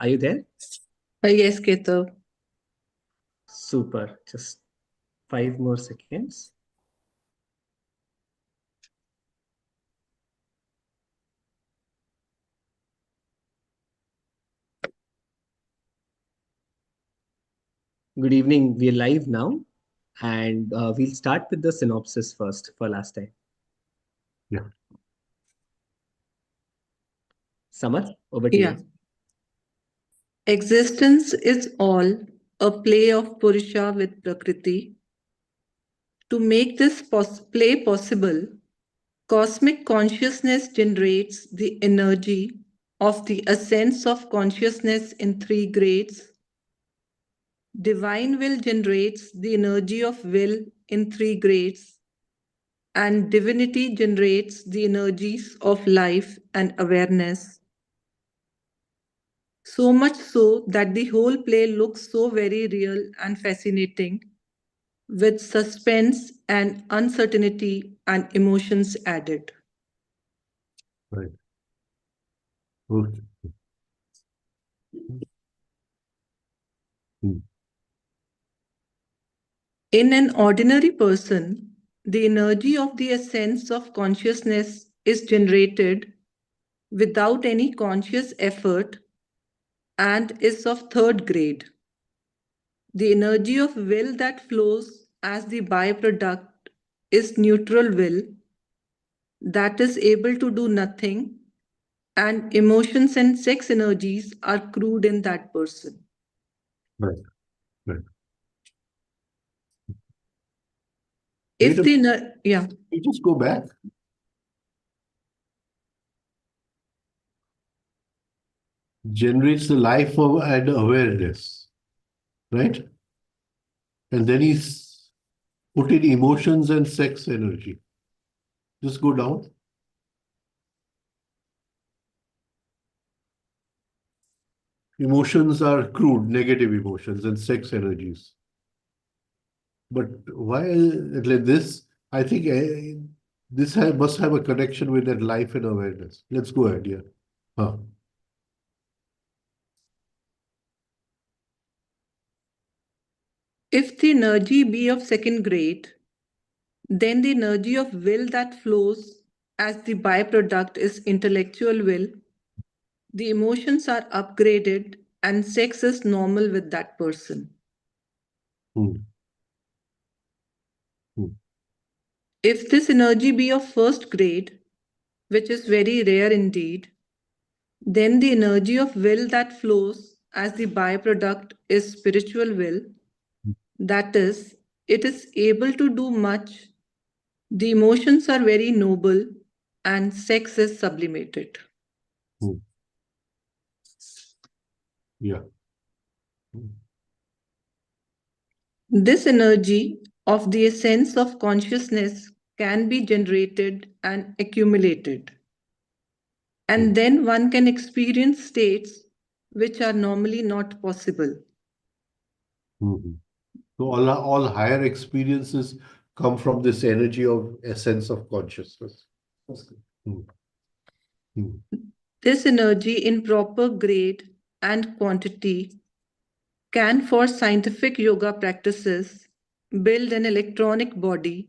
Are you there? Yes, Ketu. Super. Just 5 more seconds. Good evening. We're live now, and we'll start with the synopsis first for last time. Yeah. Samar, over to Yeah. you. Existence is all a play of Purusha with Prakriti. To make this play possible, cosmic consciousness generates the energy of the ascents of consciousness in three grades. Divine will generates the energy of will in three grades, and divinity generates the energies of life and awareness. So much so that the whole play looks so very real and fascinating, with suspense and uncertainty and emotions added. Right. Okay. Hmm. In an ordinary person, the energy of the essence of consciousness is generated without any conscious effort and is of third grade. The energy of will that flows as the byproduct is neutral will that is able to do nothing, and emotions and sex energies are crude in that person. Right. Right. If Wait a the yeah, You just go back. Generates the life of and awareness, right? And then he's put in emotions and sex energy. Just go down. Emotions are crude, negative emotions and sex energies. But why like this? I think this must have a connection with that life and awareness. Let's go ahead, yeah. Huh. if the energy be of second grade, then the energy of will that flows as the byproduct is intellectual will. The emotions are upgraded and sex is normal with that person. Hmm. Hmm. If this energy be of first grade, which is very rare indeed, then the energy of will that flows as the byproduct is spiritual will. That is, it is able to do much. The emotions are very noble and sex is sublimated. Hmm. Yeah. This energy of the essence of consciousness can be generated and accumulated. Hmm. And then one can experience states which are normally not possible. Hmm. So all higher experiences come from this energy of essence of consciousness. Hmm. Hmm. This energy in proper grade and quantity can, for scientific yoga practices, build an electronic body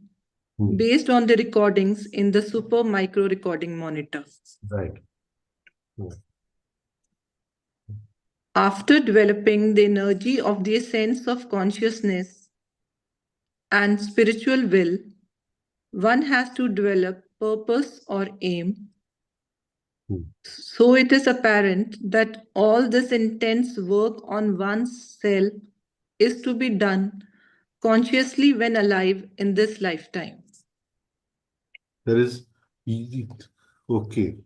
Hmm. based on the recordings in the super micro recording monitor. Right. Hmm. After developing the energy of the essence of consciousness and spiritual will, one has to develop purpose or aim. Hmm. So it is apparent that all this intense work on one's self is to be done consciously when alive in this lifetime. There is okay.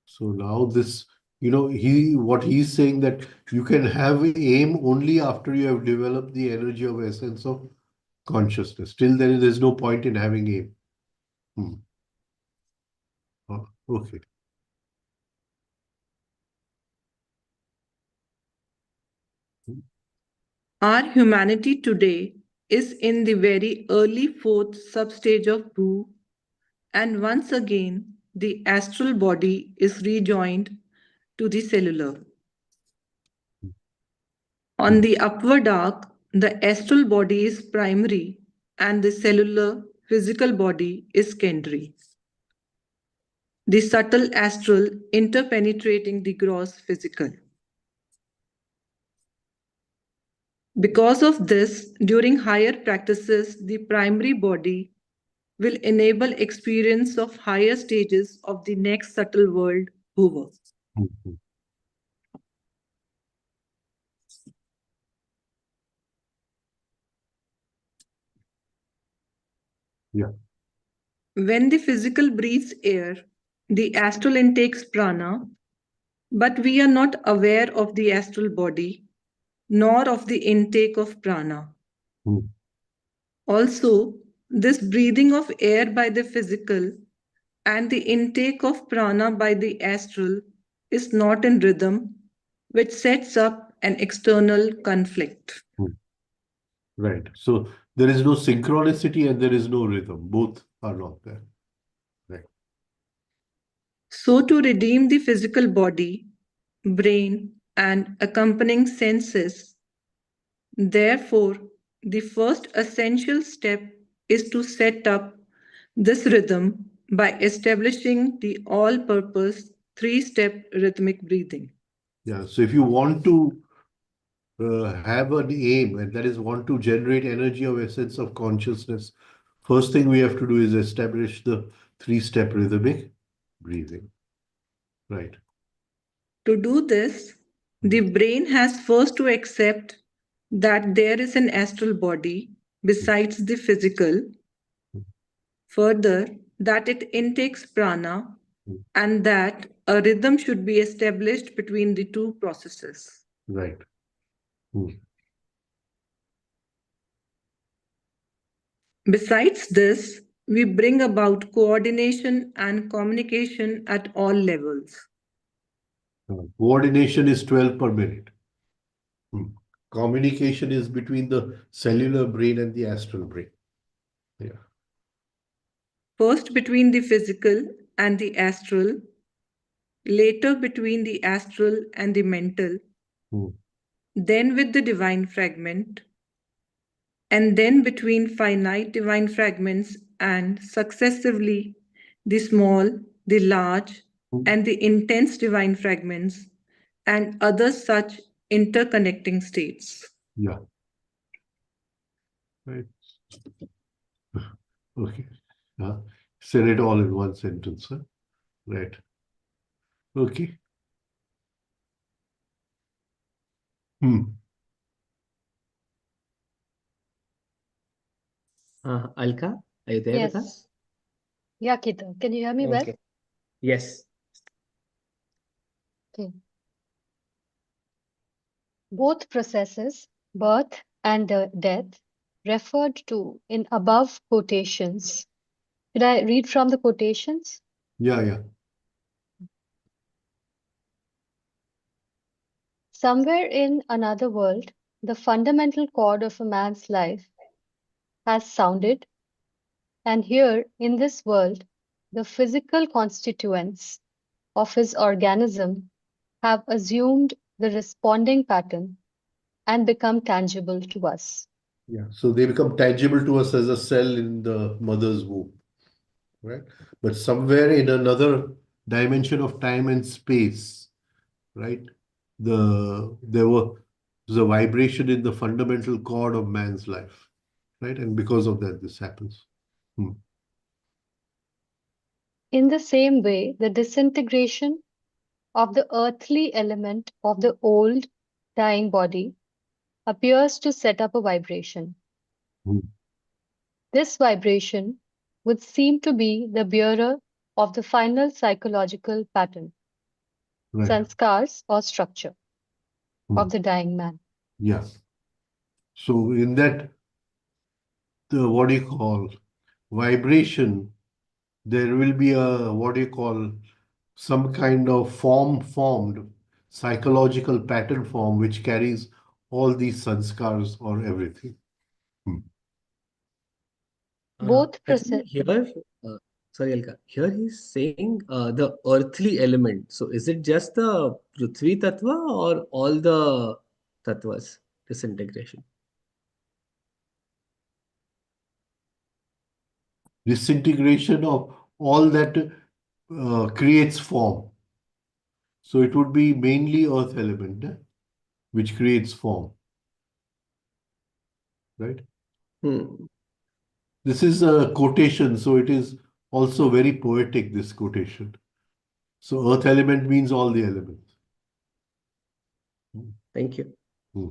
So now this, what he's saying that you can have aim only after you have developed the energy of essence of consciousness. Till then, there's no point in having aim. Hmm. Oh, okay. Hmm. Our humanity today is in the very early fourth substage of Bhu, and once again the astral body is rejoined to the cellular. On the upward arc, the astral body is primary and the cellular physical body is secondary. The subtle astral interpenetrating the gross physical. Because of this, during higher practices, the primary body will enable experience of higher stages of the next subtle world, Bhuva. Mhm. Yeah. When the physical breathes air, the astral intakes prana, but we are not aware of the astral body nor of the intake of prana. Mm. Also, this breathing of air by the physical and the intake of prana by the astral is not in rhythm, which sets up an external conflict. Mm. Right. So there is no synchronicity and there is no rhythm. Both are not there. Right. So, to redeem the physical body, brain, and accompanying senses, therefore, the first essential step is to set up this rhythm by establishing the all purpose three-step rhythmic breathing. Yeah. So if you want to have an aim, and that is want to generate energy of essence of consciousness, first thing we have to do is establish the three-step rhythmic breathing. Right. To do this, the brain has first to accept that there is an astral body besides the physical, further, that it intakes prana, Mm. and that a rhythm should be established between the two processes. Right. Mm. Besides this, we bring about coordination and communication at all levels. Coordination is 12 per minute. Mm. Communication is between the cellular brain and the astral brain. Yeah. First between the physical and the astral, later between the astral and the mental, Mm. then with the divine fragment, and then between finite divine fragments and successively the small, the large, Mm. and the intense divine fragments, and other such interconnecting states. Yeah. Right. Okay. Said it all in one sentence. Huh? Right. Okay. Hmm. Alka, are you there with us? Yes. Yeah, Kita, can you hear me well? Okay. Yes. Okay. Both processes, birth and death, referred to in above quotations. Should I read from the quotations? Yeah, yeah. Somewhere in another world, the fundamental chord of a man's life has sounded, and here in this world, the physical constituents of his organism have assumed the responding pattern and become tangible to us. Yeah. So they become tangible to us as a cell in the mother's womb. Right. But somewhere in another dimension of time and space, right? There was a vibration in the fundamental chord of man's life. Right. And because of that, this happens. Hmm. In the same way, the disintegration of the earthly element of the old, dying body appears to set up a vibration. Hmm. This vibration would seem to be the bearer of the final psychological pattern, Right. sanskars or structure Hmm. of the dying man. Yeah. So in that, the what do you call vibration, there will be a what do you call some kind of formed psychological pattern form which carries all these sanskars or everything. Hmm. Both I think process. here, uh, Sorry, Alka. Here he's saying the earthly element. So is it just the Prithvi Tattva or all the tattvas disintegration? Disintegration of all that creates form. So it would be mainly earth element, which creates form, right? Hmm. This is a quotation, so it is also very poetic, this quotation. So earth element means all the elements. Thank you. Hmm.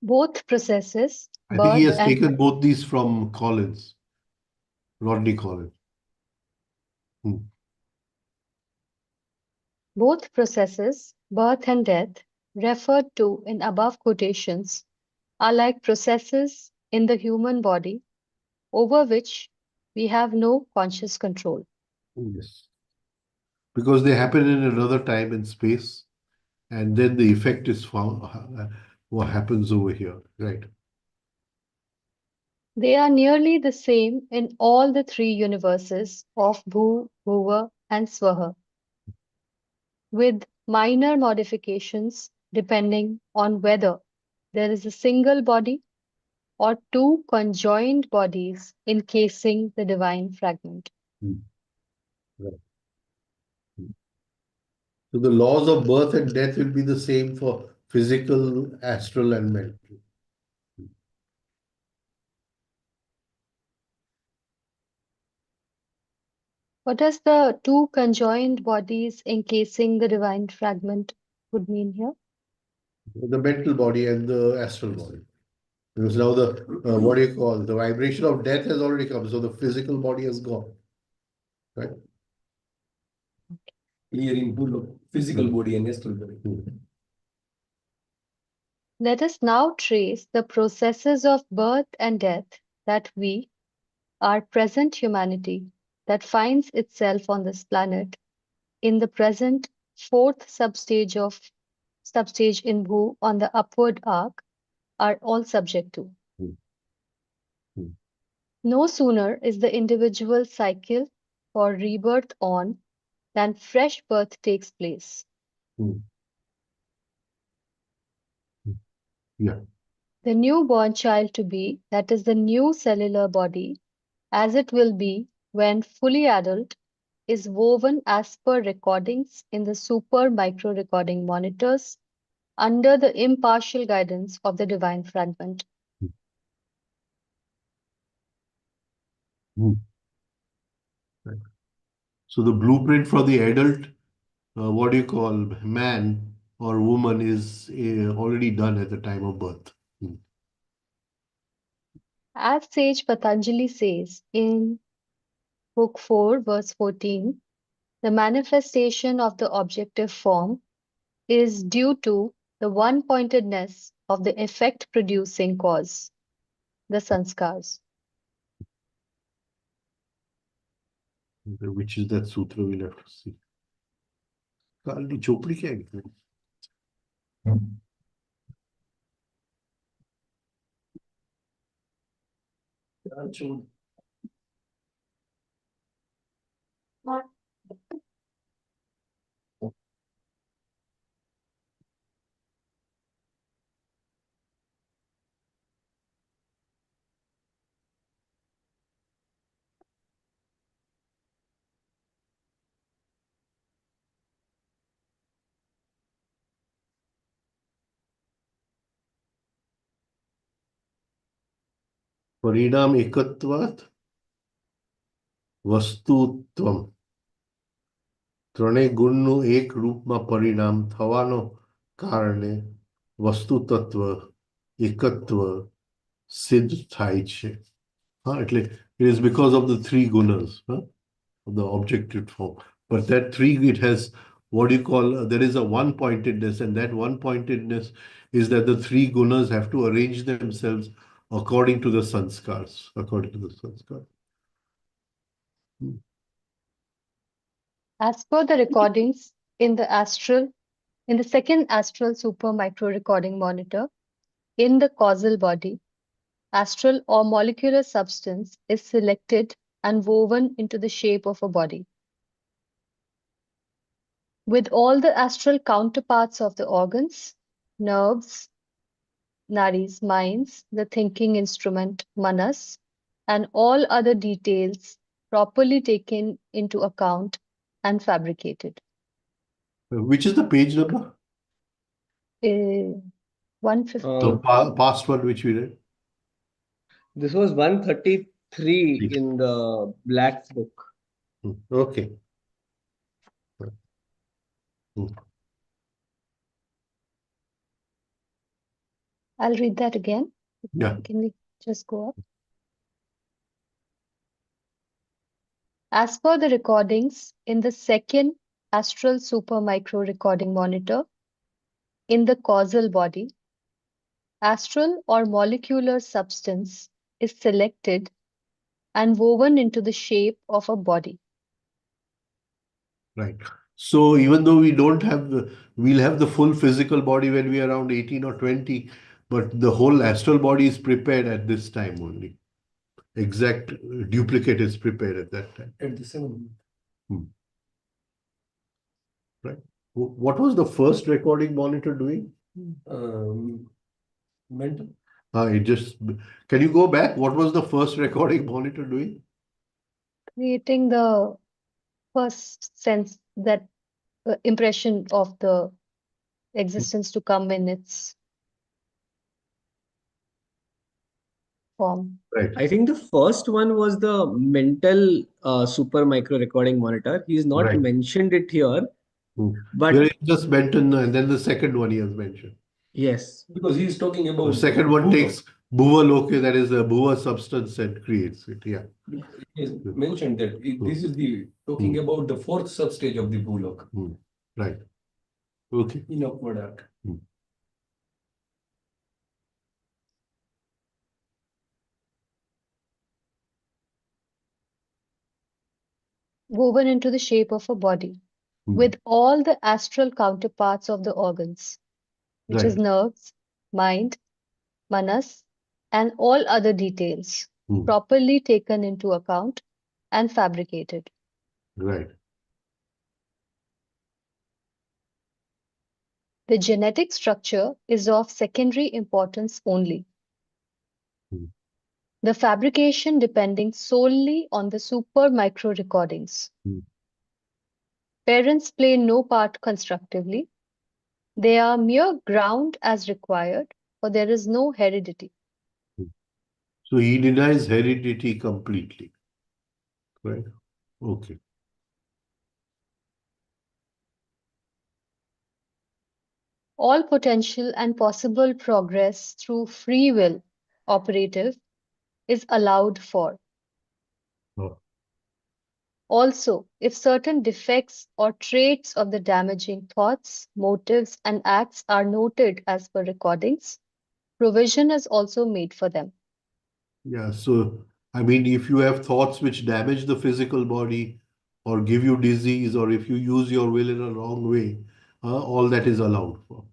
Both processes, I think he birth has and taken both these from Collins, Rodney Collins. Hmm. both processes, birth and death, referred to in above quotations, are like processes in the human body over which we have no conscious control. Yes. Because they happen in another time and space, and then the effect is found, what happens over here, right? They are nearly the same in all the three universes of Bhu, Bhuva, and Swaha, with minor modifications depending on whether there is a single body or two conjoined bodies encasing the divine fragment. Hmm. Right. Hmm. So the laws of birth and death will be the same for physical, astral, and mental. What does the two conjoined bodies encasing the divine fragment would mean here? The mental body and the astral body. Because now the what do you call, the vibration of death has already come, so the physical body has gone, right? Clearing full physical body and astral body. Let us now trace the processes of birth and death that we, our present humanity, that finds itself on this planet in the present fourth substage in Bhu on the upward arc, are all subject to. Hmm. Hmm. No sooner is the individual cycle for rebirth on than fresh birth takes place. Hmm. Yeah. The newborn child to be, that is the new cellular body, as it will be when fully adult, is woven as per recordings in the super micro recording monitors under the impartial guidance of the divine fragment. Hmm. Right. So the blueprint for the adult, what do you call, man or woman is already done at the time of birth. Hmm. As sage Patanjali says in Book 4, verse 14, the manifestation of the objective form is due to the one pointedness of the effect producing cause, the sanskars. Okay, which is that sutra, we'll have to see. काल की चोपड़ी क्या है? परिणाम एकत्वात् वस्तुत्वम ત્રણેય ગુણનું એક રૂપમાં પરિણામ થવાનો કારણે વસ્તુ તત્વ એકત્વ સિદ્ધ થાય છે. હા, એટલે it is because of the three gunas, huh, of the objective form. But that three, it has what do you call, there is a one pointedness, and that one pointedness is that the three gunas have to arrange themselves according to the sanskars, according to the sanskar. As per the recordings in the second astral super micro recording monitor, in the causal body, astral or molecular substance is selected and woven into the shape of a body. With all the astral counterparts of the organs, nerves, nadis, minds, the thinking instrument, manas, and all other details properly taken into account and fabricated. Which is the page number? Uh, 150. The past one which we read. This was 133 in the black book. Okay. I'll read that again. Yeah. Can we just go up? As per the recordings in the second astral super micro recording monitor in the causal body, astral or molecular substance is selected and woven into the shape of a body. Right. So even though we don't have we'll have the full physical body when we are around 18 or 20, but the whole astral body is prepared at this time only. Exact duplicate is prepared at that time. At the 7th. Right. What was the first recording monitor doing? Mental. It just can you go back? What was the first recording monitor doing? Creating the first sense, that impression of the existence to come in its form. Right. I think the first one was the mental super micro recording monitor. He's not Right. mentioned it here, but Here he just mentioned, and then the second one he has mentioned. yes, Because he is talking The about second one Bhuva. takes Bhuva Loke, that is the Bhuva substance, and creates it. Yeah. He has mentioned that this is the talking about the fourth substage of the Bhulok Right. Okay. in upward arc. Woven into the shape of a body, with all the astral counterparts of the organs, which is Right. nerves, mind, manas, and all other details, properly taken into account and fabricated. Right. The genetic structure is of secondary importance only. The fabrication depending solely on the super micro recordings. Parents play no part constructively. They are mere ground as required, for there is no heredity. So he denies heredity completely. Right. Okay. All potential and possible progress through free will operative is allowed for. Also, if certain defects or traits of the damaging thoughts, motives, and acts are noted as per recordings, provision is also made for them. Yeah. So, I mean, if you have thoughts which damage the physical body or give you disease, or if you use your will in a wrong way, all that is allowed for.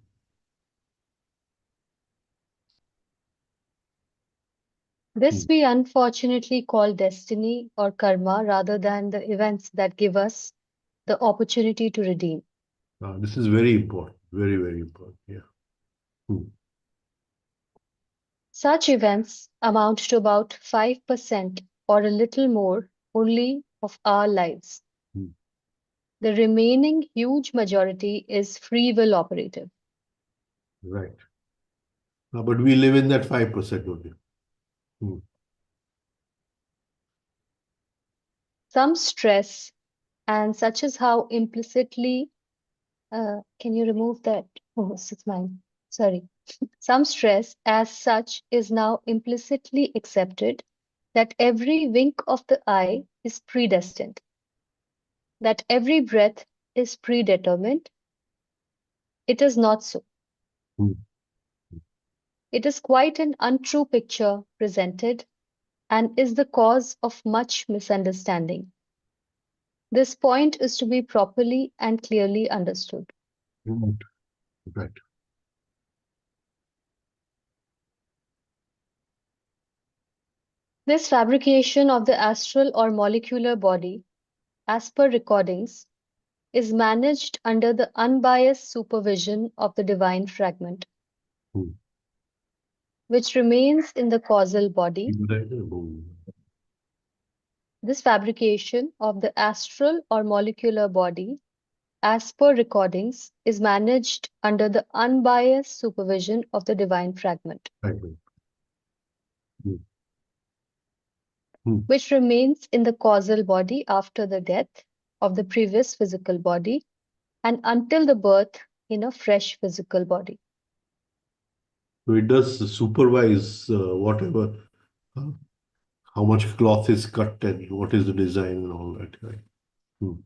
This we unfortunately call destiny or karma rather than the events that give us the opportunity to redeem. This is very important. Very, very important. Yeah. Such events amount to about 5% or a little more only of our lives. The remaining huge majority is free will operative. Right. But we live in that 5% only. Some stress, and such as how implicitly, can you remove that? Oh, it's mine. Sorry. Some stress, as such, is now implicitly accepted that every wink of the eye is predestined, that every breath is predetermined. It is not so. It is quite an untrue picture presented and is the cause of much misunderstanding. This point is to be properly and clearly understood. Right. This fabrication of the astral or molecular body, as per recordings, is managed under the unbiased supervision of the divine fragment, Hmm. which remains in the causal body. This fabrication of the astral or molecular body, as per recordings, is managed under the unbiased supervision of the divine fragment, Hmm. Hmm. which remains in the causal body after the death of the previous physical body and until the birth in a fresh physical body. So it does supervise whatever, uh, how much cloth is cut and what is the design and all that, right? Hmm.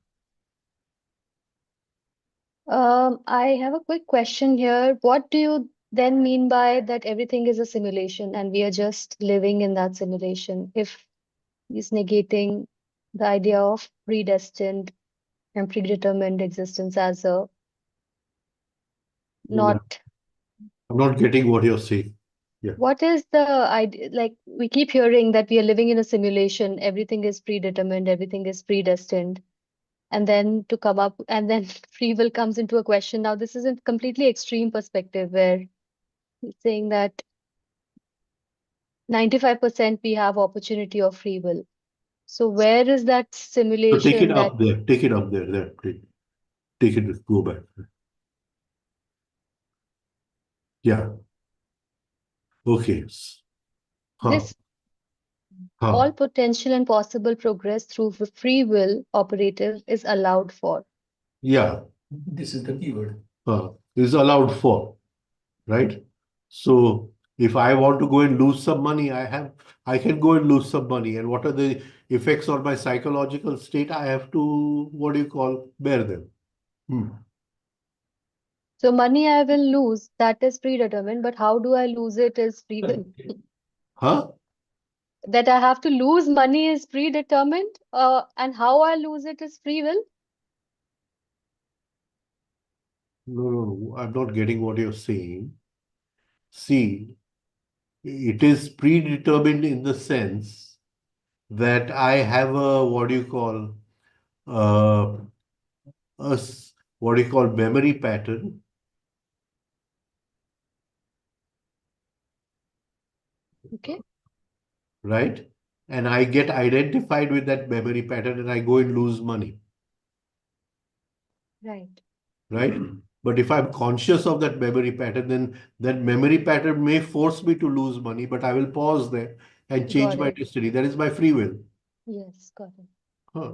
I have a quick question here. What do you then mean by that everything is a simulation and we are just living in that simulation? If he's negating the idea of predestined and predetermined existence as a No, not, I'm not getting what you're saying. Yeah. what is the idea? Like we keep hearing that we are living in a simulation, everything is predetermined, everything is predestined. And then to come up, and then free will comes into a question. Now, this is a completely extreme perspective where he's saying that 95% we have opportunity of free will. So where is that So take it simulation that up there. Take it up there. There. Take it. Go back. Yeah. Okay. Huh. this Huh. all potential and possible progress through free will operative is allowed for? Yeah. This is the keyword. Is allowed for, right? So if I want to go and lose some money, I can go and lose some money. And what are the effects on my psychological state? I have to, what do you call, bear them. Hmm. So money I will lose, that is predetermined, but how do I lose it is free will. Huh? That I have to lose money is predetermined, and how I lose it is free will. No, I'm not getting what you're saying. See, it is predetermined in the sense that I have a, what do you call, uh, what do you call, memory pattern, Okay, right? And I get identified with that memory pattern and I go and lose money, right. right? But if I'm conscious of that memory pattern, then that memory pattern may force me to lose money, but I will pause there and change Got my it. destiny. That is my free will. Yes, got it. Huh.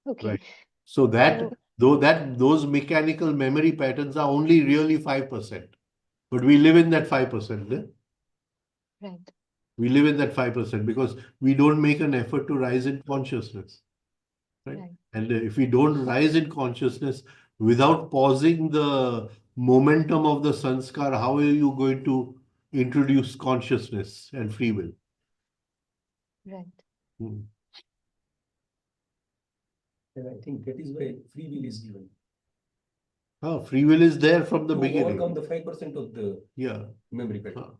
Okay. Right. So So, those mechanical memory patterns are only really 5%. But we live in that 5%. Eh? right, We live in that 5% because we don't make an effort to rise in consciousness. Right. right, And if we don't rise in consciousness without pausing the momentum of the sanskar, how are you going to introduce consciousness and free will? right, Hmm. And I think that is why free will is given. Free will is there from the To beginning. overcome the 5% of the Yeah. memory pattern. Huh.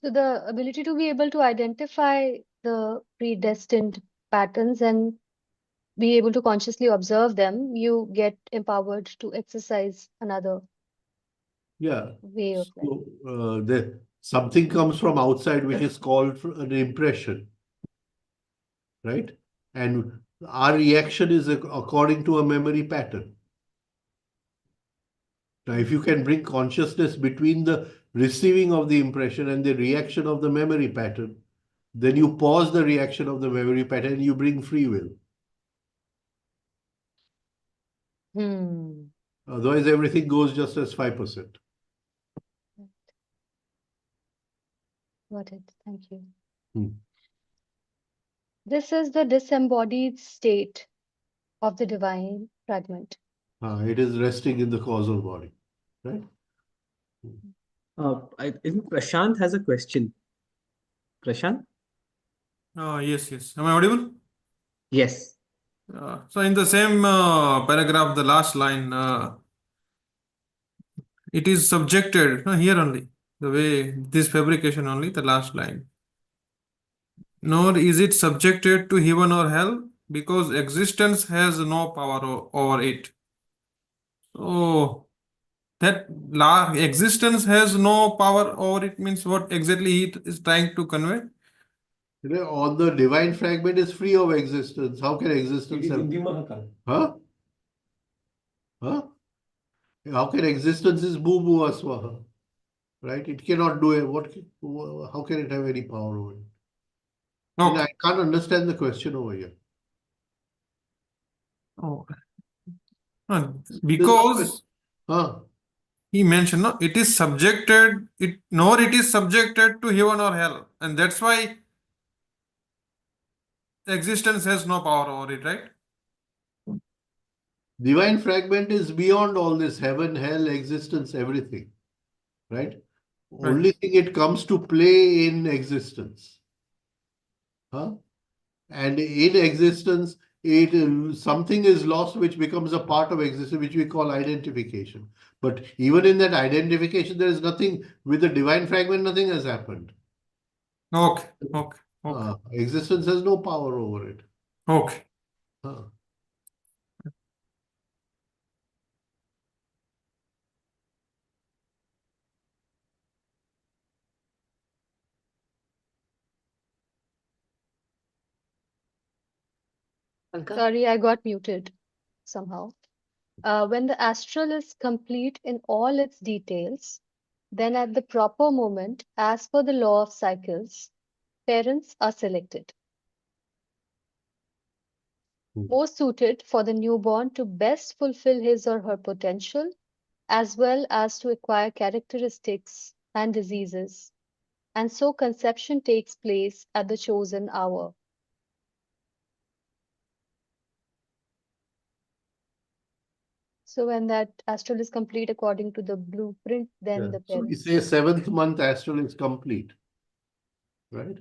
So the ability to be able to identify the predestined patterns and be able to consciously observe them, you get empowered to exercise another Yeah. way of life. So something comes from outside which is called an impression, right? And our reaction is according to a memory pattern. Now, if you can bring consciousness between the receiving of the impression and the reaction of the memory pattern, then you pause the reaction of the memory pattern and you bring free will. Hmm. Otherwise, everything goes just as 5%. Got it. Thank you. Hmm. This is the disembodied state of the divine fragment. It is resting in the causal body, right? I think Prashant has a question. Prashant? Yes, yes. Am I audible? Yes. So in the same paragraph, the last line, it is subjected here only, the way this fabrication only, the last line. Nor is it subjected to heaven or hell, because existence has no power over it. So that existence has no power over it means what exactly he is trying to convey? On the divine fragment is free of existence. How can It existence is have? in the Mahakal. Huh? Huh? How can existence is boo boo aswaha? Right? It cannot do it. How can it have any power over it? And Okay. I can't understand the question over here. Oh. There's no Because question. Huh? he mentioned no, it is subjected, nor it is subjected to heaven or hell, and that's why existence has no power over it, right? Divine fragment is beyond all this heaven, hell, existence, everything. Right? Right. Only thing it comes to play in existence. Huh? And in existence, something is lost which becomes a part of existence, which we call identification. But even in that identification, there is nothing with the divine fragment, nothing has happened. Okay. Okay. Existence has no power over it. Okay. Huh. Sorry, I got muted somehow. When the astral is complete in all its details, then at the proper moment, as per the law of cycles, parents are selected, most suited for the newborn to best fulfill his or her potential, as well as to acquire characteristics and diseases. And so conception takes place at the chosen hour. So when that astral is complete according to the blueprint, then the So we parents. say 7th month astral is complete. Right?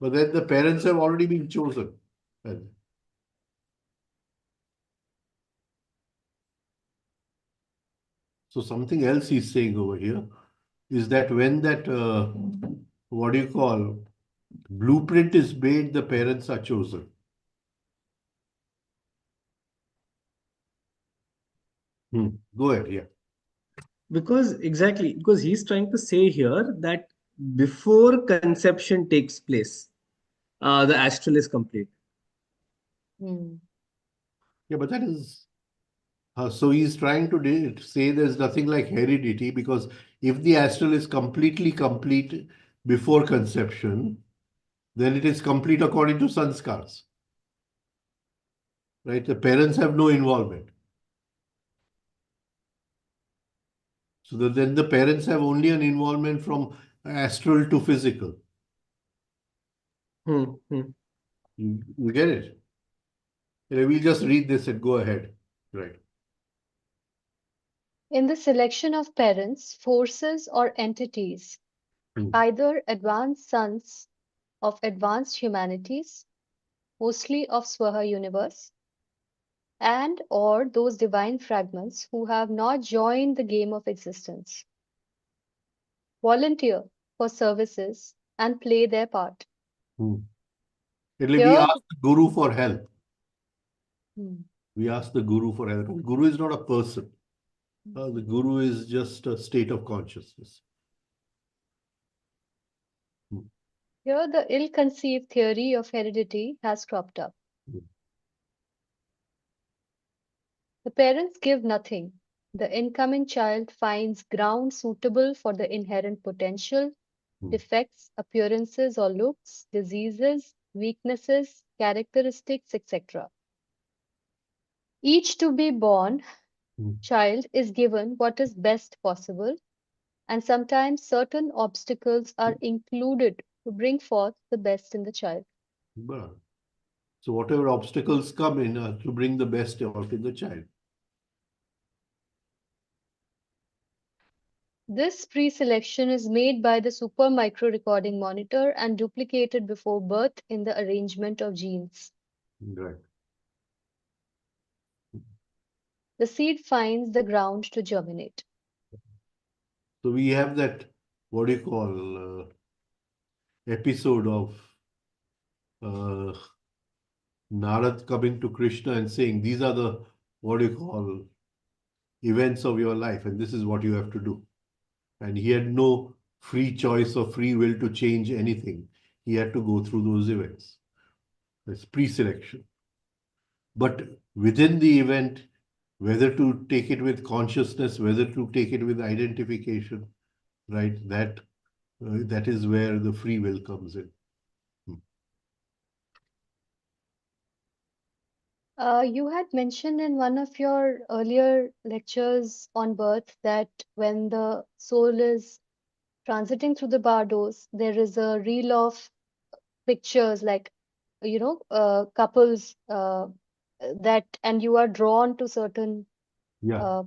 But then the parents have already been chosen. So something else he's saying over here is that when that, what do you call, blueprint is made, the parents are chosen. Go ahead, yeah. Because he's trying to say here that before conception takes place, the astral is complete. Hmm. Yeah, but that is, so he's trying to say there's nothing like heredity, because if the astral is completely complete before conception, then it is complete according to sanskars. Right? The parents have no involvement. So then the parents have only an involvement from astral to physical. Hmm. You get it? We'll just read this and go ahead. Right. In the selection of parents, forces, or entities, either advanced sons of advanced humanities, mostly of Swaha universe, and or those divine fragments who have not joined the game of existence, volunteer for services and play their part. We Here, ask the Guru for help. Hmm. We ask the Guru for help. Guru is not a person. The Guru is just a state of consciousness. Here the ill-conceived theory of heredity has cropped up. The parents give nothing. The incoming child finds ground suitable for the inherent potential, defects, appearances or looks, diseases, weaknesses, characteristics, etc. Each to be born child is given what is best possible, and sometimes certain obstacles are included to bring forth the best in the child. So whatever obstacles come in to bring the best out in the child. This pre-selection is made by the super micro recording monitor and duplicated before birth in the arrangement of genes. Right. the seed finds the ground to germinate. So we have that, what do you call, episode of uh, Narad coming to Krishna and saying, these are the, what do you call, events of your life, and this is what you have to do. And he had no free choice or free will to change anything. He had to go through those events. It's pre-selection. But within the event, whether to take it with consciousness, whether to take it with identification, right? That is where the free will comes in. You had mentioned in one of your earlier lectures on birth that when the soul is transiting through the bardos, there is a reel of pictures like, couples that, and you are drawn to certain Yeah. uh,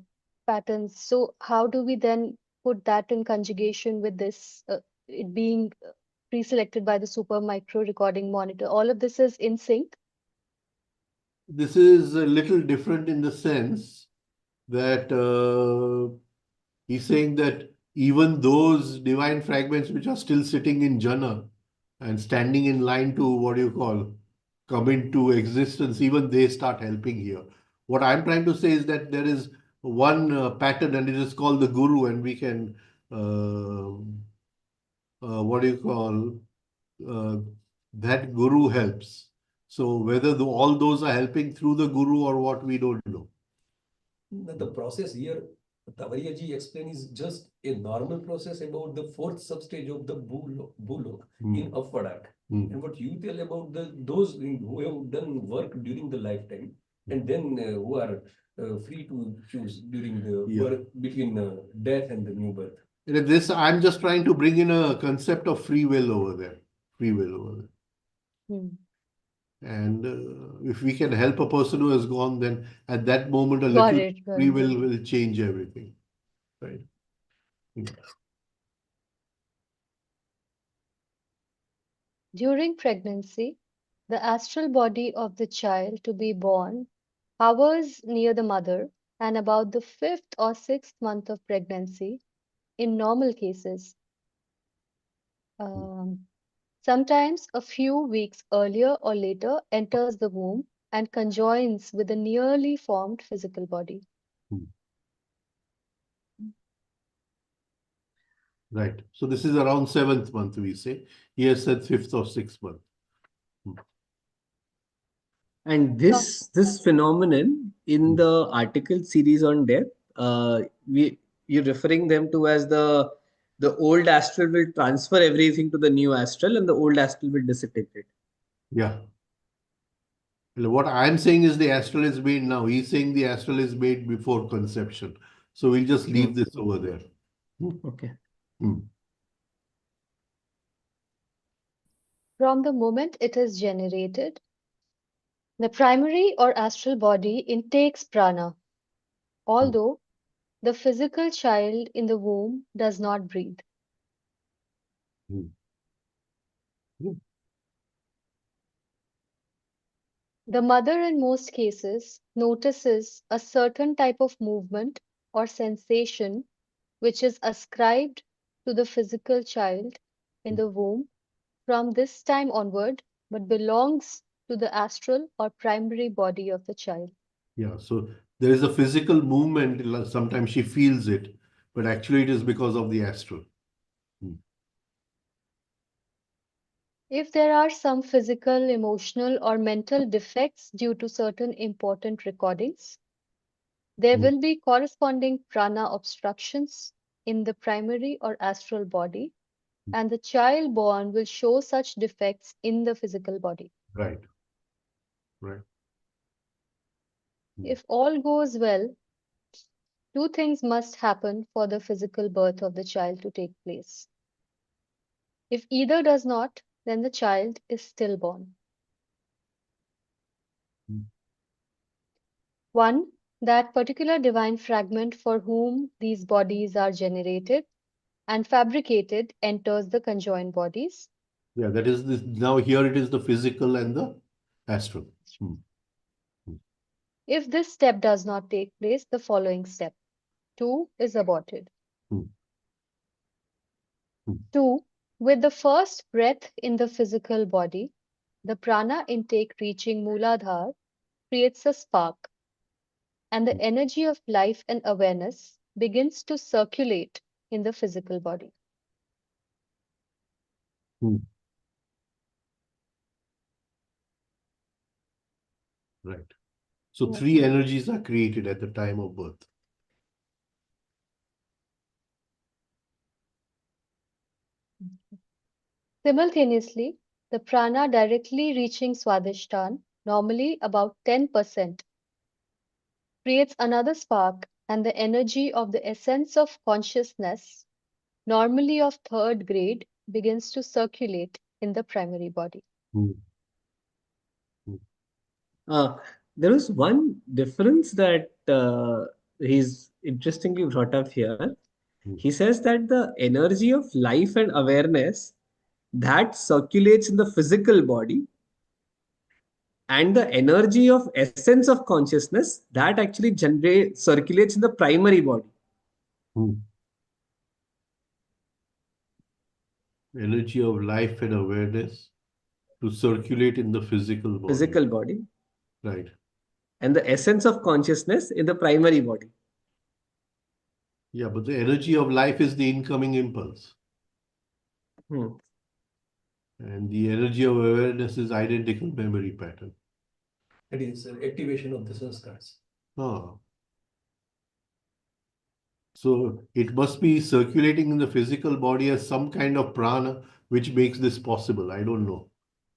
patterns. So how do we then put that in conjugation with this, it being pre-selected by the super micro recording monitor? All of this is in sync. This is a little different in the sense that he's saying that even those divine fragments which are still sitting in jhana and standing in line to what do you call come into existence, even they start helping here. What I'm trying to say is that there is one pattern and it is called the guru, and we can uh, what do you call uh, that guru helps. So whether all those are helping through the guru or what, we don't know. The process here, Tavaria ji explained, is just a normal process about the fourth substage of the Bulok in Upward. And what you tell about those who have done work during the lifetime and then who are free to choose during the birth, between death and the new birth. This, I'm just trying to bring in a concept of free will over there. Free will over there. Hmm. And if we can help a person who has gone, then at that moment, a Got little it. Got free it. will change everything. Right. During pregnancy, the astral body of the child to be born hovers near the mother, and about the fifth or sixth month of pregnancy, in normal cases, um, sometimes a few weeks earlier or later, enters the womb and conjoins with a nearly formed physical body. Right. So this is around 7th month, we say. He has said 5th or 6th month. And From this phenomenon in the article series on death, we you're referring them to as the old astral will transfer everything to the new astral, and the old astral will disintegrate. Yeah. What I'm saying is the astral is made now. He's saying the astral is made before conception. So we'll just leave this over there. Okay. from the moment it is generated, the primary or astral body intakes prana, although the physical child in the womb does not breathe. The mother in most cases notices a certain type of movement or sensation which is ascribed to the physical child in the womb from this time onward, but belongs to the astral or primary body of the child. Yeah, so there is a physical movement. Sometimes she feels it, but actually it is because of the astral. If there are some physical, emotional, or mental defects due to certain important recordings, there will be corresponding prana obstructions in the primary or astral body, and the child born will show such defects in the physical body. Right. Right. If all goes well, two things must happen for the physical birth of the child to take place. If either does not, then the child is stillborn. One, that particular divine fragment for whom these bodies are generated and fabricated enters the conjoined bodies. Yeah, that is this. Now here it is the physical and the astral. If this step does not take place, the following step 2 is aborted. Hmm. Hmm. 2. With the first breath in the physical body, the prana intake reaching Mooladhara creates a spark, and the energy of life and awareness begins to circulate in the physical body. Hmm. Right. So Yeah. 3 energies are created at the time of birth. Simultaneously, the prana directly reaching Swadhisthana, normally about 10%, creates another spark, and the energy of the essence of consciousness, normally of third grade, begins to circulate in the primary body. Hmm. Hmm. Uh, there is one difference that he's interestingly brought up here. Hmm. He says that the energy of life and awareness that circulates in the physical body, and the energy of essence of consciousness that actually circulates in the primary body. Hmm. Energy of life and awareness to circulate in the physical body. Physical body. Right. And the essence of consciousness in the primary body. Yeah, but the energy of life is the incoming impulse. Hmm. And the energy of awareness is identical memory pattern. That is activation of the sanskars. Ah. So it must be circulating in the physical body as some kind of prana which makes this possible. I don't know.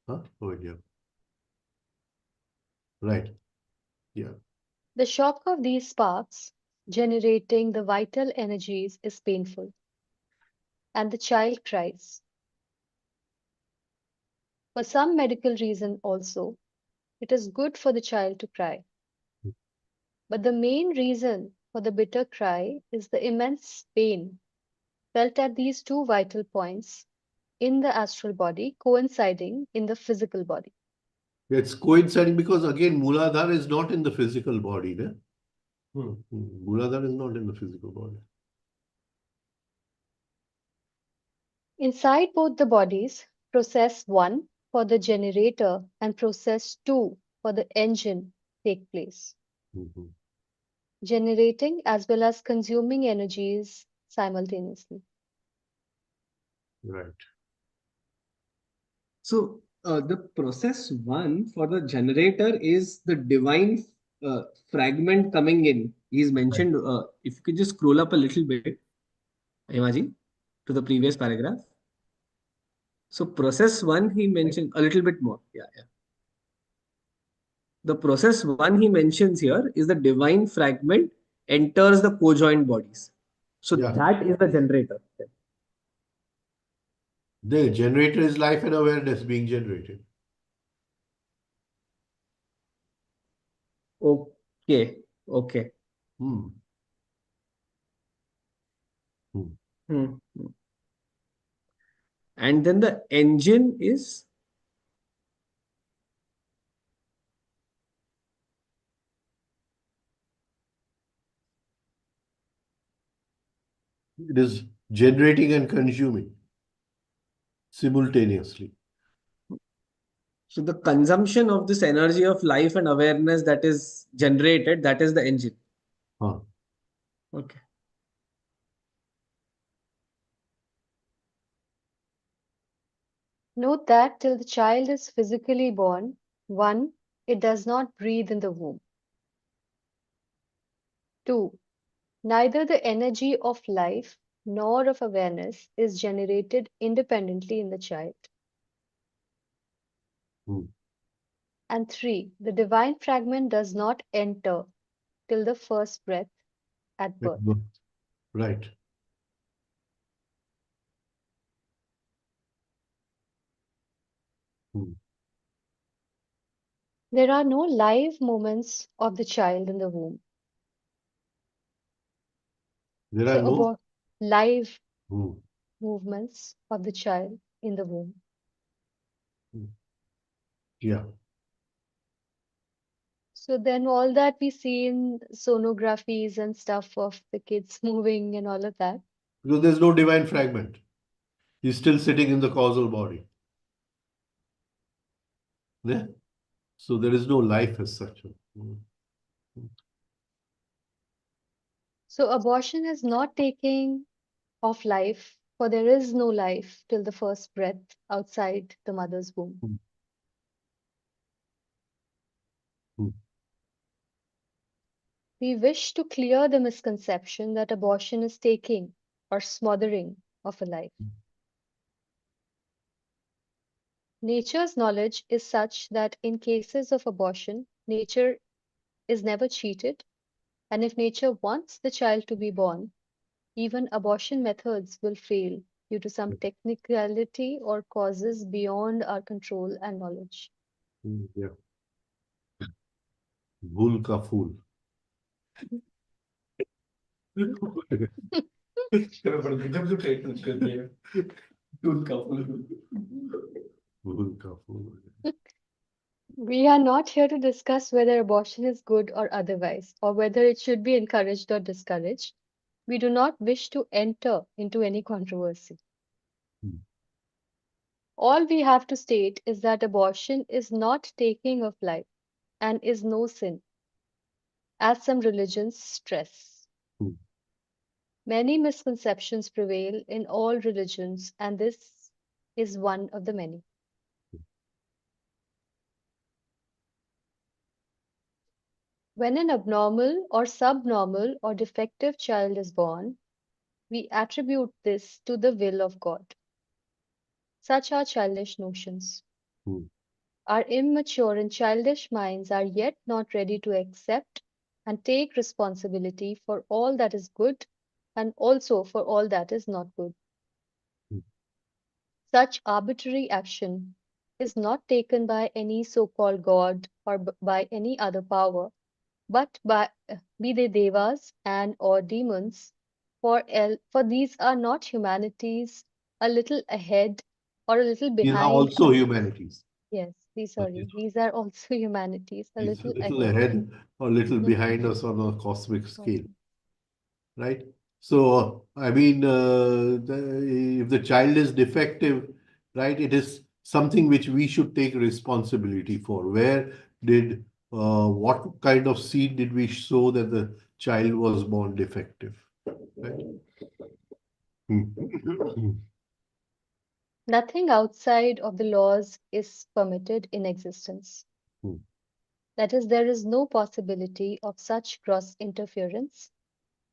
Huh? Oh, yeah. Right. Yeah. The shock of these sparks generating the vital energies is painful, and the child cries. For some medical reason also, it is good for the child to cry. But the main reason for the bitter cry is the immense pain felt at these two vital points in the astral body coinciding in the physical body. It's coinciding because again, Mooladhara is not in the physical body. Ne? Mooladhara is not in the physical body. Inside both the bodies, process 1 for the generator and process 2 for the engine take place, Mm-hmm. generating as well as consuming energies simultaneously. Right. So the process one for the generator is the divine fragment coming in. He's mentioned, if you could just scroll up a little bit, Imaji, to the previous paragraph. So process one, he mentioned a little bit more. Yeah, yeah. The process one he mentions here is the divine fragment enters the co-joint bodies. So Yeah. that is the generator. The generator is life and awareness being generated. Okay. Okay. Hmm. Hmm. Hmm. And then the engine is It is generating and consuming simultaneously. so the consumption of this energy of life and awareness that is generated, that is the engine. Huh. Okay. Note that till the child is physically born, 1. It does not breathe in the womb. 2. Neither the energy of life nor of awareness is generated independently in the child. Hmm. And 3. The divine fragment does not enter till the first breath at birth. Right. Hmm. There are no live moments of the child in the womb. There So are no. about live Hmm. movements of the child in the womb. Hmm. Yeah. So then all that we see in sonographies and stuff of the kids moving and all of that. Because there's no divine fragment. He's still sitting in the causal body. Yeah? So there is no life as such. So abortion is not taking of life, for there is no life till the first breath outside the mother's womb. Hmm. Hmm. We wish to clear the misconception that abortion is taking or smothering of a life. Nature's knowledge is such that in cases of abortion, nature is never cheated, and if nature wants the child to be born, even abortion methods will fail due to some technicality or causes beyond our control and knowledge. Yeah. Bhul ka fool. Bhul ka fool. We are not here to discuss whether abortion is good or otherwise, or whether it should be encouraged or discouraged. We do not wish to enter into any controversy. Hmm. All we have to state is that abortion is not taking of life and is no sin, as some religions stress. Hmm. Many misconceptions prevail in all religions, and this is one of the many. When an abnormal or subnormal or defective child is born, we attribute this to the will of God. Such are childish notions. Hmm. Our immature and childish minds are yet not ready to accept and take responsibility for all that is good and also for all that is not good. Hmm. Such arbitrary action is not taken by any so called God or by any other power, but by be they devas and or demons, for these are not humanities a little ahead or a little These are behind also us. humanities. Yes, These these are also humanities a these a little little ahead. ahead or a little behind us on a cosmic scale, right? So, I mean, if the child is defective, right, it is something which we should take responsibility for. Where did, what kind of seed did we sow that the child was born defective, right? Hmm. Nothing outside of the laws is permitted in existence. Hmm. That is, there is no possibility of such gross interference,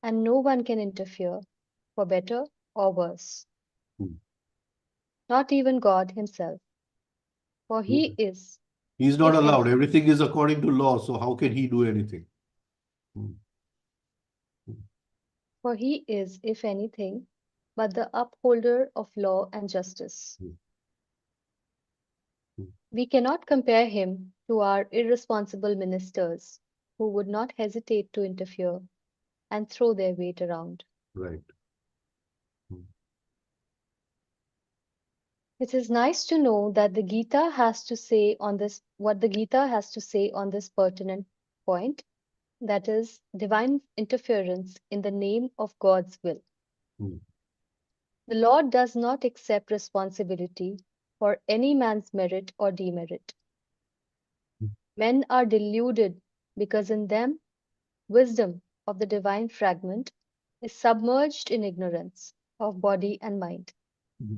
and no one can interfere, for better or worse. Hmm. Not even God Himself, for He is, He's not if allowed. any, Everything is according to law, so how can he do anything? Hmm. for He is, if anything, but the upholder of law and justice. Hmm. We cannot compare Him to our irresponsible ministers who would not hesitate to interfere and throw their weight around. Right. Hmm. It is nice to know that the Gita has to say on this, what the Gita has to say on this pertinent point, that is, divine interference in the name of God's will. Hmm. The Lord does not accept responsibility for any man's merit or demerit. Men are deluded because in them, wisdom of the divine fragment is submerged in ignorance of body and mind. Hmm.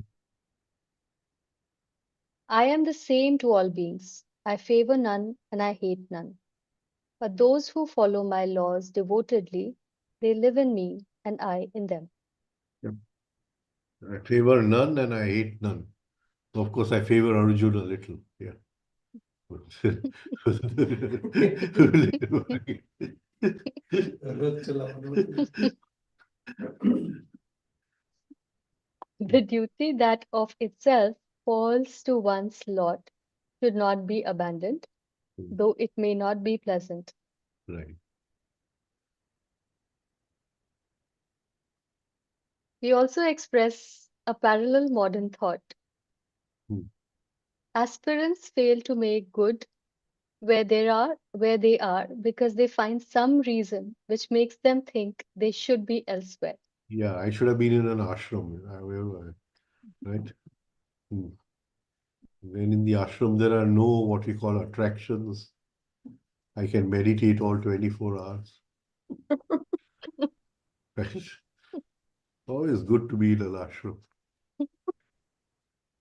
I am the same to all beings. I favor none and I hate none. But those who follow my laws devotedly, they live in me and I in them. Yep. I favor none and I hate none. Of course, I favor Arjun a little. Yeah. The duty that of itself falls to one's lot should not be abandoned, though it may not be pleasant. Right. We also express a parallel modern thought. Hmm. Aspirants fail to make good where they are because they find some reason which makes them think they should be elsewhere. Yeah, I should have been in an ashram. Right? Hmm. When in the ashram, there are no what we call attractions. I can meditate all 24 hours. Right? Always good to be in an ashram.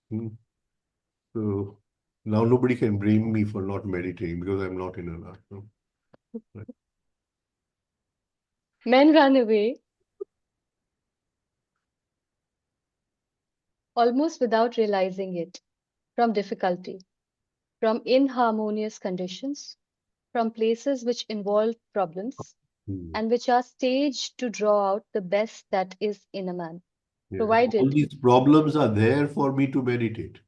Hmm. So now nobody can blame me for not meditating because I'm not in an ashram. Right? Men run away almost without realizing it from difficulty, from inharmonious conditions, from places which involve problems, Hmm. and which are staged to draw out the best that is in a man, Yeah. All provided, these problems are there for me to meditate.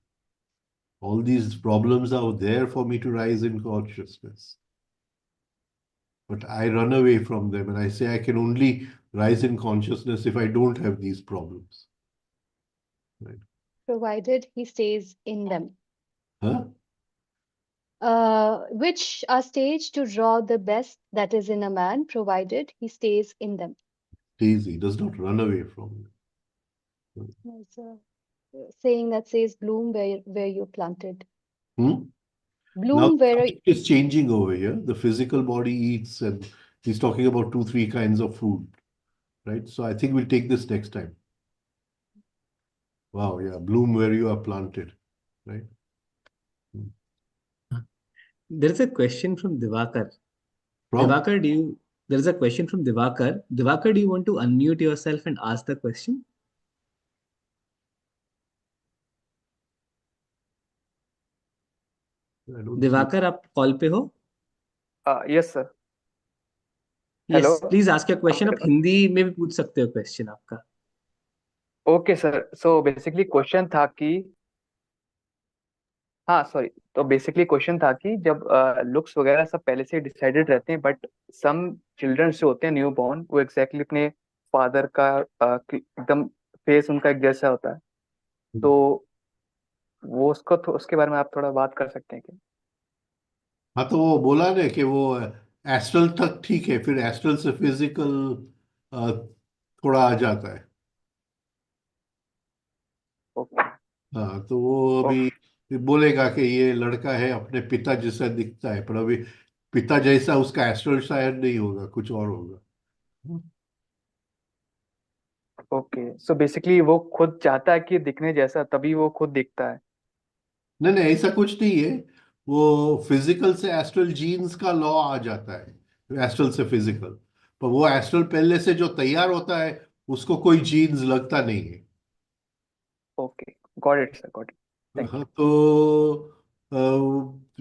All these problems are there for me to rise in consciousness. But I run away from them and I say I can only rise in consciousness if I don't have these problems. Right? provided he stays in them, Huh? which are staged to draw the best that is in a man, provided he stays in them. Daisy does not run away from them. There's a saying that says, "Bloom where you planted." Hmm? Now Bloom the where subject is changing over here. The physical body eats, and he's talking about 2, 3 kinds of food. Right? So I think we'll take this next time. Wow, yeah. Bloom where you are planted. Right? There is a question from Divakar. From? There is a question from Divakar. Divakar, do you want to unmute yourself and ask the question? I don't see. Diwakar आप call पे हो? Yes sir. Yes, hello, please ask your आप question. मेरे आप पास हिंदी में भी पूछ सकते हो क्वेश्चन आपका. Okay sir. So basically question था कि हाँ सॉरी, तो बेसिकली क्वेश्चन था कि जब लुक्स वगैरह सब पहले से डिसाइडेड रहते हैं, बट सम चिल्ड्रंस जो होते हैं न्यू बॉर्न, वो एग्जैक्टली अपने फादर का एकदम फेस उनका एक जैसा होता है, तो वो उसके बारे में आप थोड़ा बात कर सकते हैं क्या? हाँ, तो वो बोला ना कि वो एस्ट्रल तक ठीक है, फिर एस्ट्रल से फिजिकल थोड़ा आ जाता है. ओके हाँ, तो वो अभी बोलेगा कि ये लड़का है, अपने पिता जैसा दिखता है, पर अभी पिता जैसा उसका एस्ट्रल शायद नहीं होगा, कुछ और होगा. ओके, सो बेसिकली वो खुद चाहता है कि दिखने जैसा, तभी वो खुद दिखता है. नहीं नहीं, ऐसा कुछ नहीं है. वो फिजिकल से एस्ट्रल जीन्स का लॉ आ जाता है, एस्ट्रल से फिजिकल. पर वो एस्ट्रल पहले से जो तैयार होता है, उसको कोई जीन्स लगता नहीं है. Okay, got it sir, got it, thank हाँ, यू. तो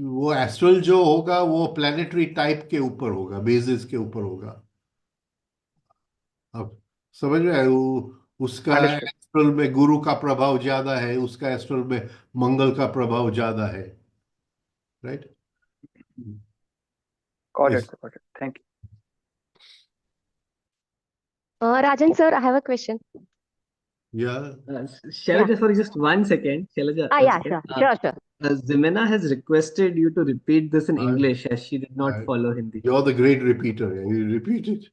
वो एस्ट्रल जो होगा वो प्लानिटरी टाइप के ऊपर होगा, बेसिस के ऊपर होगा. अब समझ रहे हो, उसका अंडरस्टूड, एस्ट्रल में गुरु का प्रभाव ज्यादा है, उसका एस्ट्रल में मंगल का प्रभाव ज्यादा है. Right? Got it sir, got it, thank you. Rajan sir, I have a question. या Shailaja, sorry, just 1 second. Shailaja, one Yeah, second. sure. Zimena has requested you to repeat this in English as she did not follow Hindi. you're the great repeater. You repeat it.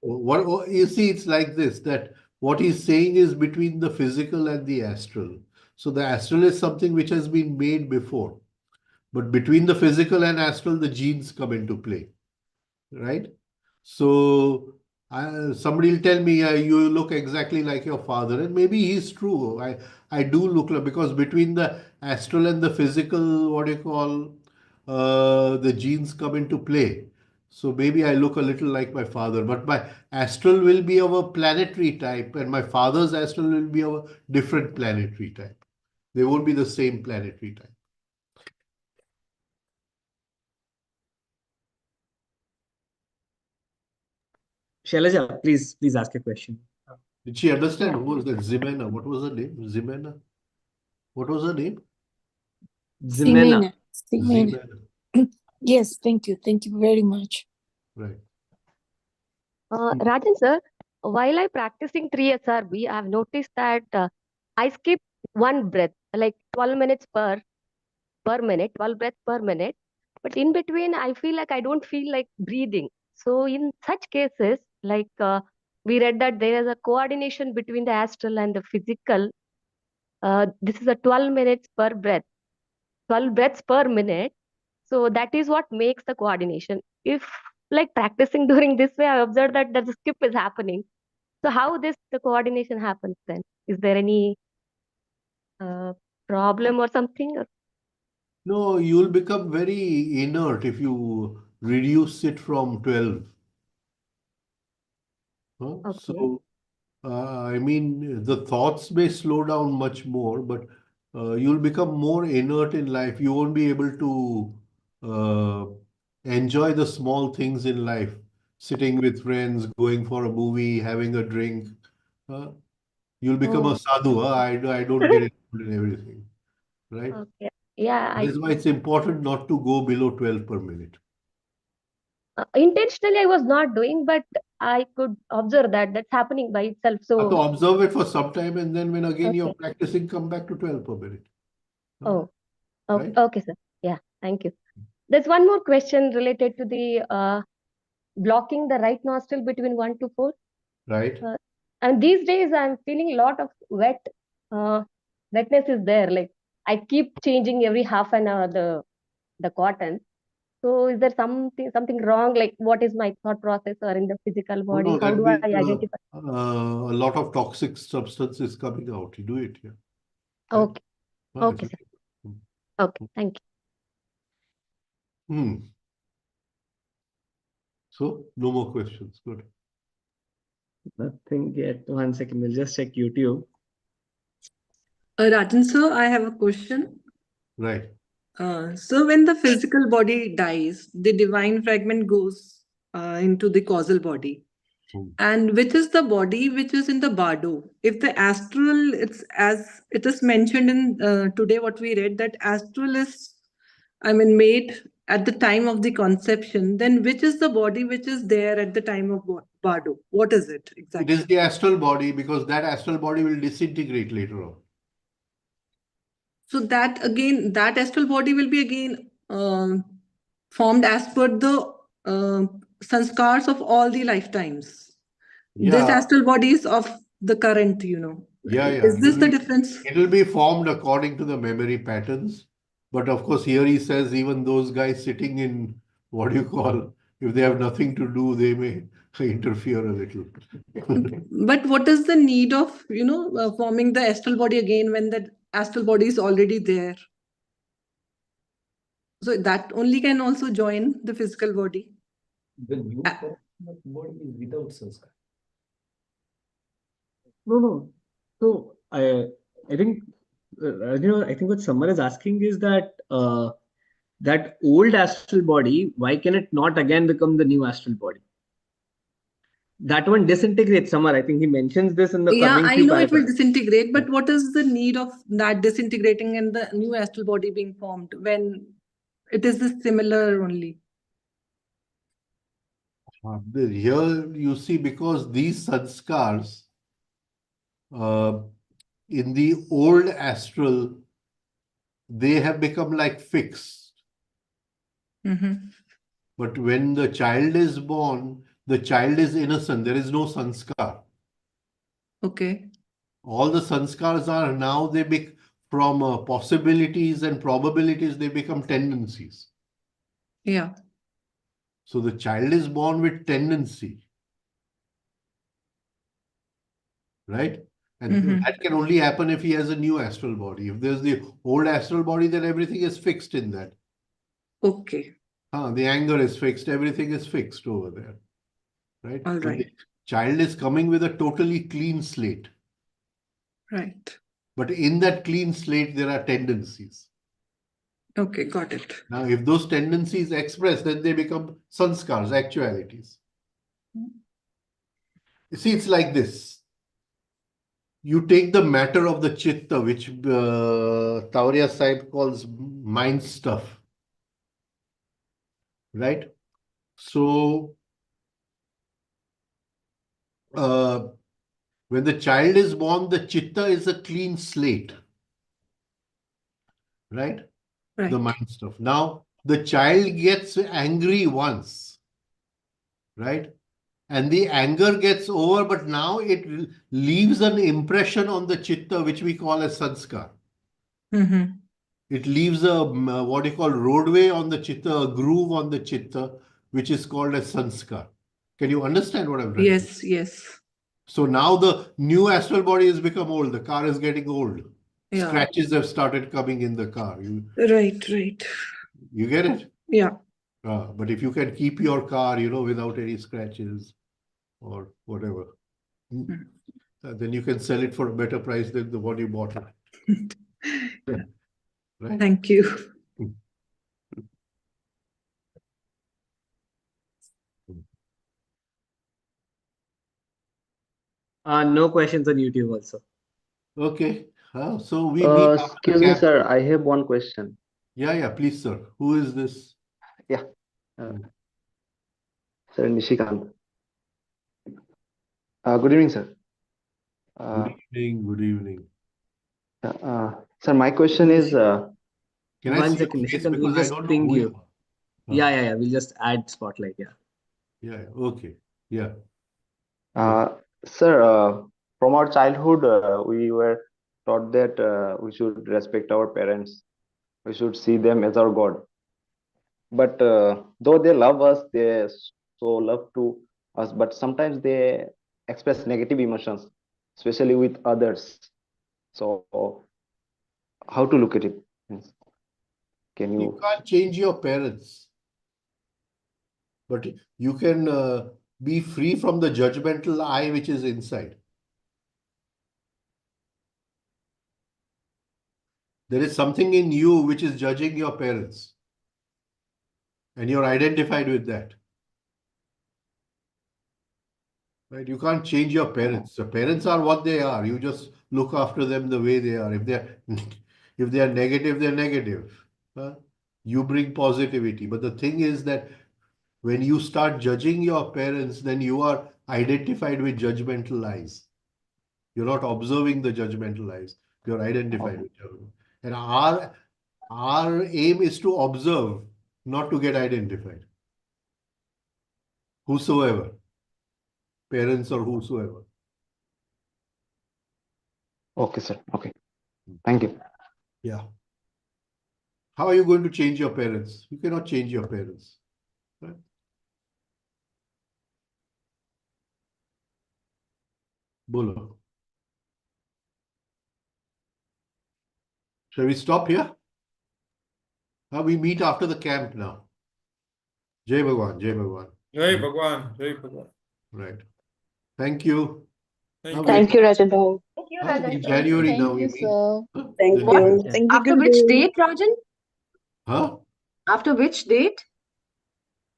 What you see, it's like this, that what he's saying is between the physical and the astral. So the astral is something which has been made before, but between the physical and astral, the genes come into play. Right? So somebody will tell me, you look exactly like your father, and maybe he's true. I do look like, because between the astral and the physical, what do you call, the genes come into play. So maybe I look a little like my father, but my astral will be of a planetary type, and my father's astral will be of a different planetary type. They won't be the same planetary type. Shailaja, please ask a question. Did she understand? Who was that? Zimena. What was her name? Zimena. What was her name? Zimena. Zimena. Yes, thank you. Thank you very much. Right. Rajan sir, while I practicing 3 SRB, I have noticed that I skip one breath, like 12 minutes per per minute, 12 breaths per minute. But in between, I feel like I don't feel like breathing. So in such cases, like we read that there is a coordination between the astral and the physical. This is a 12 minutes per breath, 12 breaths per minute. So that is what makes the coordination. If like practicing during this way, I observed that the skip is happening. So how this the coordination happens then? Is there any uh, problem or something? Or- No, you'll become very inert if you reduce it from 12. Huh? Okay. So, I mean, the thoughts may slow down much more, but you'll become more inert in life. You won't be able to uh, enjoy the small things in life, sitting with friends, going for a movie, having a drink. Uh, you'll become a Oh, sadhu. Huh? I don't get involved in everything, right? okay. Yeah, That I is why it's important not to go below 12 per minute. intentionally I was not doing, but I could observe that that's happening by itself. Have to So observe it for some time, and then when again you're okay. practicing, come back to 12 per minute. Oh, okay, Right? okay, sir. Yeah, thank you. There's one more question related to the blocking the right nostril between 1 to 4. Right? And these days I'm feeling a lot of wetness is there. Like I keep changing every half an hour the cotton. So is there something wrong? Like what is my thought process or in the physical Oh, body? no, How that do I means identify? a lot of toxic substance is coming out. You do it, yeah. Right? Okay, It's okay, sir. okay. Okay, thank you. Hmm. So, no more questions. Good. Nothing yet. 1 second. We'll just check YouTube. Rajan sir, I have a question. Right. So when the physical body dies, the divine fragment goes into the causal body. Hmm. And which is the body which is in the bardo? If the astral, it's as it is mentioned in today what we read, that astral is, I mean, made at the time of the conception, then which is the body which is there at the time of bardo? What is it It exactly? is the astral body because that astral body will disintegrate later on. So that again, that astral body will be again formed as per the sanskars of all the lifetimes. This Yeah, astral body is of the current, yeah. Is this the difference? It will be formed according to the memory patterns. But of course, here he says even those guys sitting in what do you call, if they have nothing to do, they may interfere a little. But what is the need of, forming the astral body again when that astral body is already there? So that only can also join the physical body. The new Uh, formation of body is without sanskar. No. So I think I think what someone is asking is that that old astral body, why can it not again become the new astral body? That one disintegrates somewhere. I think he mentions this in the Yeah, coming I few know it will paragraphs. disintegrate, but what is the need of that disintegrating and the new astral body being formed when it is the similar only? Here you see, because these sanskars uh, in the old astral, they have become like fixed. Mm-hmm. But when the child is born, the child is innocent. There is no sanskar. Okay. All the sanskars are now from possibilities and probabilities, they become tendencies. Yeah. So the child is born with tendency, right? And Mm-hmm. that can only happen if he has a new astral body. If there's the old astral body, then everything is fixed in that. Okay. The anger is fixed, everything is fixed over there, right? All And the right. child is coming with a totally clean slate. Right. But in that clean slate, there are tendencies. Okay, got it. Now, if those tendencies express, then they become sanskars, actualities. You see, it's like this. You take the matter of the chitta, which Tavaria Sahib calls mind stuff, right? So, uh, when the child is born, the chitta is a clean slate, right? Right. the mind stuff. Now, the child gets angry once, right? And the anger gets over, but now it leaves an impression on the chitta, which we call as sanskar. Mm-hmm. It leaves a what you call roadway on the chitta, a groove on the chitta, which is called as sanskar. Can you understand what I'm trying to say? Yes. So now the new astral body has become old. The car is getting old. Yeah. Scratches have started coming in the car. Right. You get it? Yeah. But if you can keep your car, without any scratches or whatever, then you can sell it for a better price than the one you bought it. Right? Thank you. No questions on YouTube also. Okay. So we meet after Excuse me, camp. sir. I have one question. Yeah, please, sir. Who is this? Yeah. Sir Nishikant. Good evening, sir. Good evening. Sir, my question is. Can I One see your second, face? Nishikant, we'll Because I just don't know ping who you. you are. Yeah. We'll just add spotlight. Yeah. Yeah. Okay. Yeah. Sir, from our childhood, we were taught that we should respect our parents. We should see them as our God. But though they love us, they show love to us. But sometimes they express negative emotions, especially with others. So, how to look at it? Can You you? can't change your parents, but you can be free from the judgmental eye which is inside. There is something in you which is judging your parents, and you're identified with that. Right? You can't change your parents. The parents are what they are. You just look after them the way they are. If they are negative, they're negative. You bring positivity. But the thing is that when you start judging your parents, then you are identified with judgmental eyes. You're not observing the judgmental eyes. You're identified with judgmental. And our aim is to observe, not to get identified. Whosoever, parents or whosoever. Okay, sir. Okay. Thank you. Yeah. How are you going to change your parents? You cannot change your parents. Right? Bolo. Shall we stop here? We meet after the camp now. Jai Bhagwan, Jai Bhagwan. Jai Bhagwan, Jai Bhagwan. Right. Thank you. Thank you, Rajen. Thank you, Rajan. In January now we Thank you, meet. sir. Thank you. Thank you. After which date, Rajan? Huh? After which date?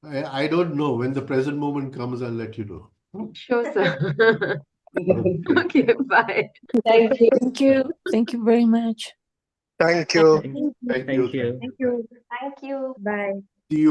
I don't know. When the present moment comes, I'll let you know. Sure, sir. Okay, bye. Thank you. Thank you. Thank you very much. Thank you. Thank you. Thank you. Thank you. Thank you. Bye. See you